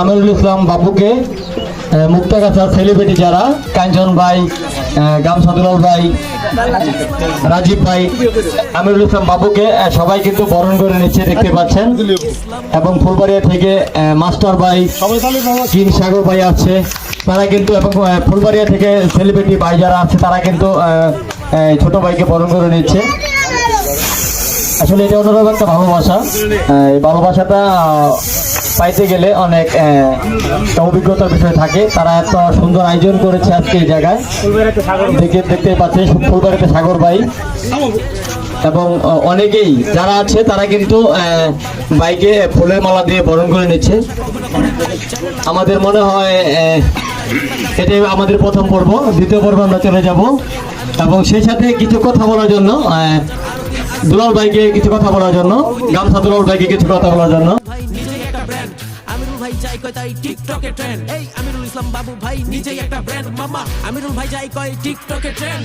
আমিরুল ইসলাম বাবুকে, মুক্তাগাছার সেলিব্রিটি যারা কাঞ্চন ভাই, গামসাদুলাল ভাই, রাজীব ভাই, আমিরুল ইসলাম বাবুকে সবাই কিন্তু বরণ করে নিচ্ছে দেখতে পাচ্ছেন। এবং ফুলবাড়িয়া থেকে মাস্টার ভাই, কিং সাগর ভাই আছে, তারা কিন্তু এবং ফুলবাড়িয়া থেকে সেলিব্রিটি ভাই যারা আছে তারা কিন্তু ছোট ভাইকে বরণ করে নিচ্ছে। আসলে এটা অন্যরকম একটা ভালোবাসা। এই ভালোবাসাটা পাইতে গেলে অনেক অভিজ্ঞতার বিষয় থাকে। তারা এত সুন্দর আয়োজন করেছে আজকে এই জায়গায়, দেখতে পাচ্ছেন ফুলবাড়িতে সাগর ভাই এবং অনেকেই যারা আছে তারা কিন্তু বাইকে ফুলের মালা দিয়ে বরণ করে নিচ্ছে। আমাদের মনে হয় এটাই আমাদের প্রথম পর্ব, দ্বিতীয় পর্ব আমরা চলে যাব এবং সেই সাথে কিছু কথা বলার জন্য দুলাল ভাইকে কিছু কথা বলার জন্য, গামছা দুলাল ভাইকে কিছু কথা বলার জন্য। আমিরুল ভাই যাই কয় তাই টিকটকে ট্রেন্ড, এই আমিরুল ইসলাম বাবু ভাই নিজেই একটা ব্র্যান্ড মামা। আমিরুল ভাই যাই কয় টিকটকে ট্রেন্ড।